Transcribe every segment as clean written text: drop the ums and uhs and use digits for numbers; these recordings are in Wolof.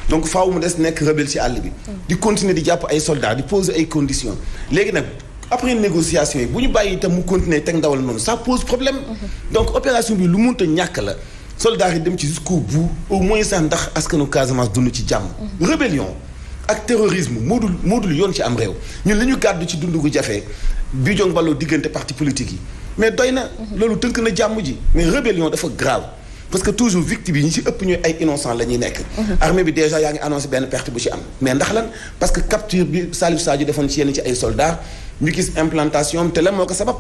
donc faaw mu des nekk rebelle ci àll bi. di continuer di jàpp ay soldats di poser ay conditions léegi nag après négociation yi bu ñu bàyyi itam mu continuer teg ndawal noonu ça pose problème. donc opération bi lu mënta ñàkk la soldats yi dem ci jusqu'au bout au moins sax ndax askanu Casamance dund ci jàmm. rébellion ak terrorisme moo dul yoon ci am réew ñun li ñu gàddu ci dund gu jafe bi jong baloo diggante parti politique yi mais doy na. loolu tënk na jàmm ji mais rébellion dafa grave. parce que toujours victime yi ñi ci ëpp ñooy ay innocent la ñuy nekk. armée bi déjà yaa ngi annoncé benn perte bu ci am. mais ndax lan parce que capture bi Salif Sadio defoon ci yenn ci ay soldats ñu gis implantation am te lan moo ko sabab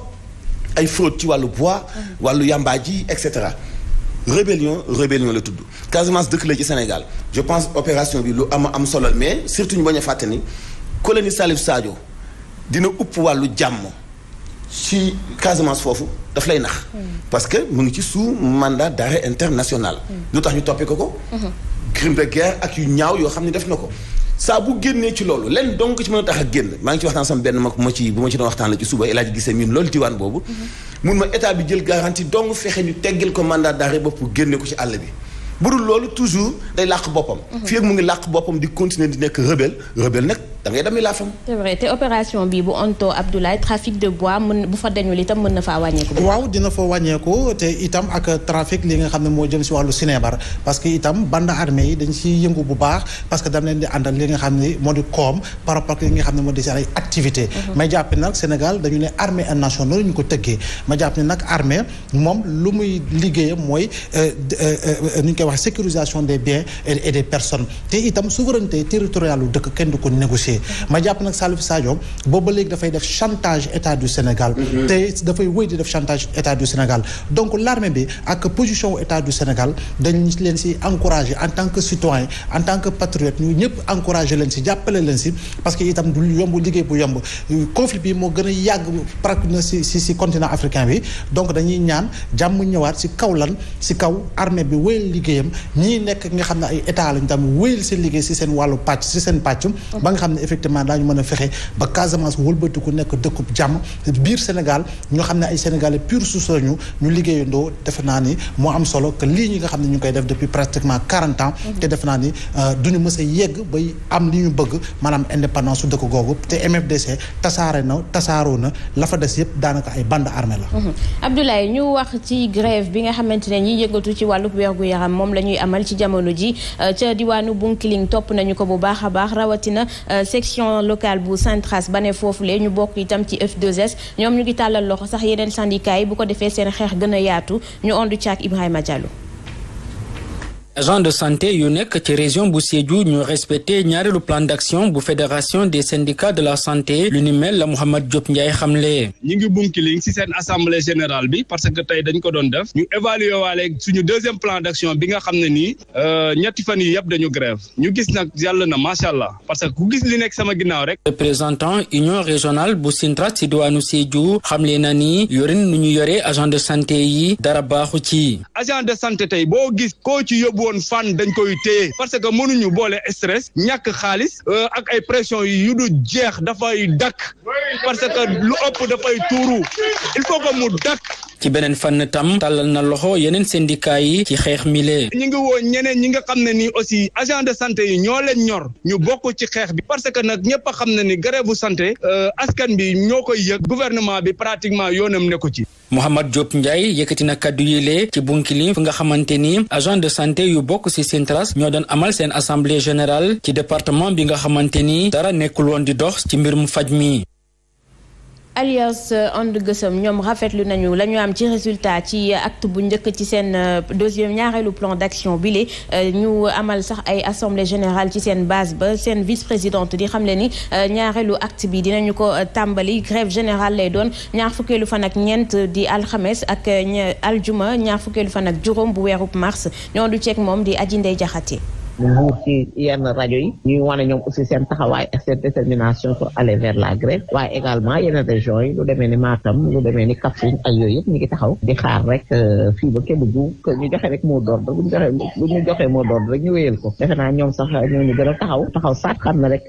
ay fraude ci wàllu bois. wàllu yamba ji et cetera. rébellion la tudd. Casamance dëkk la ci Sénégal je pense opération bi lu am solo mais surtout ñu bañ a fàtte ni colonie Salif Sadio dina upp wàllu jàmm. ci Casamance foofu daf lay nax. parce que mu ngi ci sous mandat d'arrêt international. lu tax ñu toppee ko. crime de guerre ak yu ñaaw yoo xam ne def na ko. saa bu génnee ci loolu lenn donc ci mën a tax a génn maa ngi ci waxtaan sama benn mag bu ma ci doon waxtaan la ci suba El Hadj gisee miin loolu diwaan boobu. mun ma état bi jël garantie donc fexe ñu teggil ko mandat d'arrêt bopp génne ko ci àll bi. bu dul loolu toujours day làq boppam. fii ak mu ngi làq boppam di continuer di nekk rebelle nag da ngay demee laa fam. c'est vrai te opération bi bu onto Abdoulaye trafic de bois bu fa dañul itam mën na faa wàññeeku. waaw dina fa wàññeeku te itam ak trafic li nga xam ne moo jëm si wàllu sinébar parce que itam bande armée yi dañ si yëngu bu baax parce que dam leen di àndal li nga xam ne moo di koom par rapport ak li nga xam ne moo di si ay activité ma jàpp nag Sénégal dañu ne armée nationale ñu ko tëggee ma jàpp ne nag armée moom lu muy liggéeyam mooy nu ñu koy wax sécurisation des biens et des personnes te itam souveraineté territoriale lu dëkk kenn du ko négocier ma jàpp nag Salif Sadio boobu ba léegi dafay def chantage état du Sénégal te dafay wéy di def chantage état du Sénégal donc l'armée bi ak position état du Sénégal dañ leen si encourager en tant que citoyen en tant que patriote ñu ñëpp encourager leen si jàppale leen si parce que itam du yomb liggéey bu yomb conflit bi moo gën a yàgg pratiquement si continent africain bi donc dañuy ñaan jàmm ñëwaat si kaw lan si kaw armée bi wéyal liggéeyam ñii nekk nga xam ne ay état lañu tam wéyal seen liggéey si seen wàllu pàcc si seen pàcc ba nga xam ne effectivement daañu mën a fexe ba Casamance wëlbatiku nekk dëkkub jàmm biir Sénégal ñoo xam ne ay Sénégalais pur souche ñu liggéeyandoo defe naa ni moo am solo que lii ñi nga xam ne ñu ngi koy def depuis pratiquement 40 ans te defe naa ni duñu mës a yegg bay am li ñu bëgg maanaam indépendance su dëkk googu te MFDC tasaaroo na la fa des yëpp daanaka ay bande armée la. Abdoulaye ñu wax ci grève bi nga xamante ne ñi yëngatu ci wàllu wérgu yaram moom la ñuy amal ci jamono ji ca diwaanu Bunkiling topp nañu ko bu baax a baax rawatina section locale bu Centras ba ne foofu lee ñu bokk itam ci F2S ñoom ñu ngi tàllal loxo sax yeneen syndicat yi bu ko defee seen xeex gën a yaatu ñu ondu ci ak Ibrahima Diallo. agent de santé yu nekk ci région bu Sédhiou ñu respecté ñaareelu plan d'action bu fédération des syndicats de la santé lu ni mel la Mouhamed Diop Ndiaye xamle. ñi ngi Bunkiling ci seen assemblée générale bi parce que tey dañ ko doon def ñu évaluer waale suñu deuxième plan d'action bi nga xam ne nii ñetti fan yi yëpp dañu grève ñu gis nag yàlla na macha allah parce que ku gis li nekk sama ginnaaw rek. représentant union régionale bu Sintras ci diwaanu Sédhiou xamle na ni yorin nu ñu yore agent de santé yi dara baaxu ci. agent de santé tey boo gis koo ci yóbbu woon fan dañ koy téye parce que mënuñu boole stress ñàkk xaalis ak ay pression yu du jeex dafay dakk parce que lu ëpp dafay tuuru il faut que mu dakk. ci beneen fànn tam tàllal na loxo yeneen syndicat yi ci xeex mile. ñi ngi woo ñeneen ñi nga xam ne nii aussi agent de santé yi ñoo leen ñor ñu bokk ci xeex bi parce que nag ñëpp a xam ne ni grève bu santé askan bi ñoo koy yëg gouvernement bi pratiquement yoonam nekku ci. Mouhamed Diop Ndiaye yëkkati na kaddu yile ci Bunkiling fi nga xamante ni agent de santé yu bokk ci Sintras ñoo doon amal seen assemblée générale ci département bi nga xamante ni dara nekkul woon di dox ci mbirum faj mi. Alliance And Gueusseum ñoom rafetlu nañu la ñu am ci résultat ci acte bu njëkk ci seen deuxième ñaareelu plan d'action bile ñu amal sax ay assemblée générale ci seen base ba seen vice-présidente di xam le ni ñaareelu acte bi dinañu ko tàmbali grève générale lay doon ñaar fukkeelu fan ak ñeent di alxames ak aljuma ñaar fukkeelu fan ak juróom bu weerub mars ñoo du ceeg moom di Aji Ndey Jaxate ñu ci yenn rajo yi ñuy wane ñoom aussi seen taxawaay ak seen détermination pour aller vers la grève waaye également yeneen régions yi lu demee ni Matam lu demee ni Kaffrine ak yooyu yëpp ñu ngi taxaw di xaar rek fii ba Kédougou que ñu joxe rek mot d'ordre bu ñu joxee mot d'ordre rek ñu wéyal ko defe naa ñoom sax ñooñu gën a taxaw sax xam na rek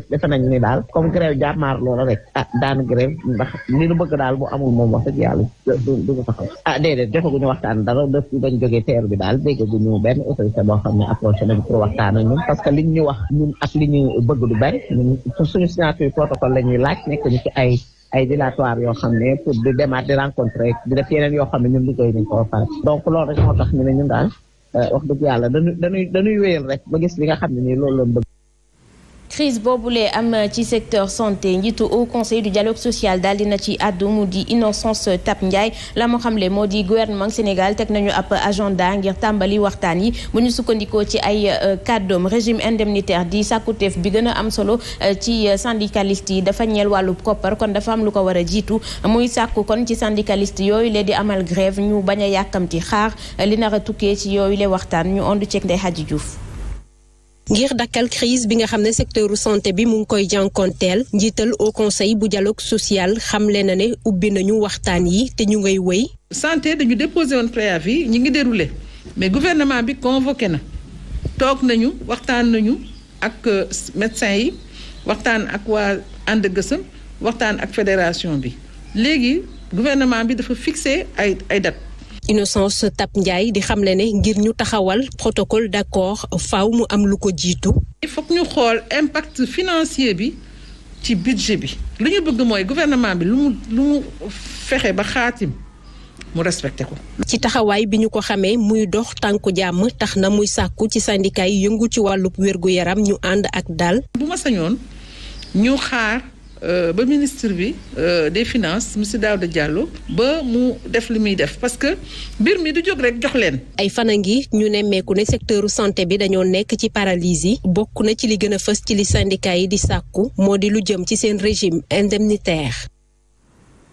defe nañu ni daal comme grève jàmmaar loola rek daan grève ndax li nu bëgg daal bu amul moom wax dëgg yàlla duñu taxaw déedéet joxaguñu waxtaan dara depuis bañ jógee teeru bi daal déggaguñu benn autorité boo xam ne approché nañ pour waxtaan ak ñun parce que liñ ñu wax ñun ak li ñu bëgg du bari ñun suñu signature protocole la ñuy laaj nekk ñu ci ay dilatoire yoo xam ne pour di demaat di rencontrer di def yeneen yoo xam ne ñun liggéey nañ ko ba pare donc loolu rek moo tax ñu ne ñun daal wax dëgg yàlla dañuy wéyal rek ba gis li nga xam ne nii loolu la bëgg. crise boobulee am ci secteur santé njiitu au conseil du dialogue social daal dina ci àddu mu di Innocence Ntap Ndiaye la mu xamle moo di gouvernement Sénégal teg nañu ab agenda ngir tàmbali waxtaan yi bu ñu sukkandikoo ci ay kàddoom régime indemnitaire di sàkkuteef bi gën a am solo ci syndicaliste yi dafa ñeel wàllu koppar kon dafa am lu ko war a jiitu muy sàkku kon ci syndicaliste yooyu le di amal grève ñu bañ a yàkkamti xaar li nar a tukkee ci yooyu le waxtaan ñu ondu ceeg Ndeye Hadji Diouf. ngir dakkal crise bi nga xam ne secteuru santé bi mu ngi koy jànkonteel njiital au conseil bu dialogue social xamle na ne ubbi nañu waxtaan yi te ñu ngay wëy. santé dañu déposé woon préavis ñi ngi déroulé mais gouvernement bi convoqué na toog nañu waxtaan nañu ak médecins yi waxtaan ak waa ànd gësëm waxtaan ak fédération bi léegi gouvernement bi dafa fixé ay date. Innocence Ntap Ndiaye di xamle ne ngir ñu taxawal protocole d'accord faaw mu am lu ko jiitu. il faut que ñu xool impact financier bi ci budget bi lu ñu bëgg mooy gouvernement bi lu mu fexe ba xaatim mu respecté ko. ci taxawaay bi ñu ko xamee muy dox tànku jàmm tax na muy sàkku ci syndicat yi yëngu ci wàllub wér-gu-yaram ñu ànd ak dal. bu ma sañoon ñu xaar. ba ministre bi des finances monsieur Daouda Diallo ba mu def li muy def parce que mbir mi du jóg rek jox leen. ay fan a ngi ñu nemmeeku ne secteuru santé bi dañoo nekk ci paralysie bokk na ci li gën a fës ci li syndicat yi di sàkku moo di lu jëm ci seen régime indemnitaire.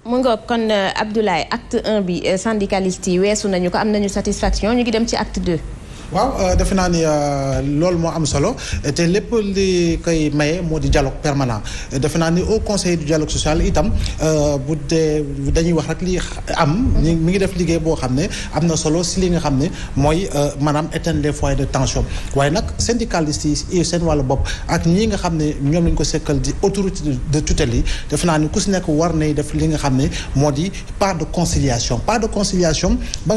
mu ngoog kon Abdoulaye acte 1 bi syndicaliste yi weesu nañu ko am nañu satisfaction ñu ngi dem ci acte 2. waaw defe naa ni loolu moo am solo te lépp li koy maye moo di dialogue permanent defe naa ni au conseil du dialogue social itam bu dee dañuy wax rek li am mi ngi def liggéey boo xam ne am na solo si li nga xam ne mooy maanaam éteindre les foyers de tension waaye nag syndicalistes yi seen wàllu bopp ak ñi nga xam ne ñoom lañ ko sekkal di autorité de tutelle yi defe naa ni ku si nekk war nay def li nga xam ne moo di part de conciliation ba nga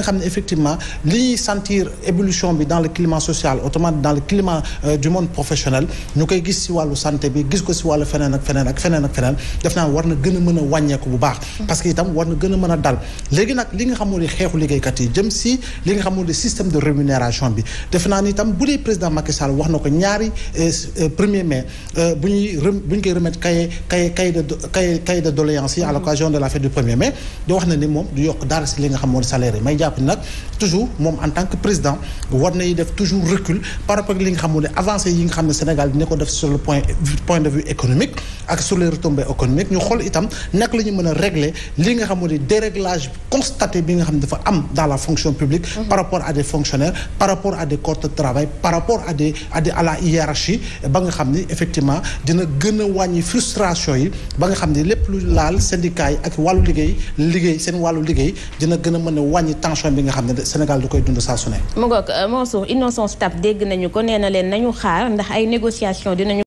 xam ne effectivement li ñuy sentir ébullition bi dans le climat social autrement dans le climat du monde professionnel ñu koy gis ci wàllu santé bi gis ko ci wàllu feneen ak feneen def naa war na gën a mën a wàññeeku bu baax parce que itam war na gën a mën a dal léegi nag li nga xamul di xeexu liggéeykat yi jëm ci li nga xamul di système de rémunération bi def naa ni itam bu dee président Macky Sall wax na ko ñaari 1er mai bu ñu koy remettre cahier de doléances yi à l'occasion de la fête du 1er mai di wax na ni moom du yokk dara ci li nga xam moo di salaire yi may jàpp ni nag toujours moom en tant que président war nay def toujours recul par rapport ak li nga xam ne avancé yi nga xam ne Sénégal dina ko def sur le point de vue économique ak sur les retombées économiques ñu xool itam nekk la ñu mën a régler li nga xam ne déréglage constaté bi nga xam ne dafa am dans la fonction publique par rapport à des fonctionnaires par rapport à des corps de travail par rapport à la hiérarchie ba nga xam ne effectivement dina gën a wàññi frustration yi ba nga xam ne lépp lu laal syndicat yi ak wàllu liggéey seen wàllu liggéey dina gën a mën a wàññi tension bi nga xam ne Sénégal du koy dund saa su ne. Mansour Innocence Ntap dégg nañu ko nee na leen nañu xaar ndax ay négociation dinañu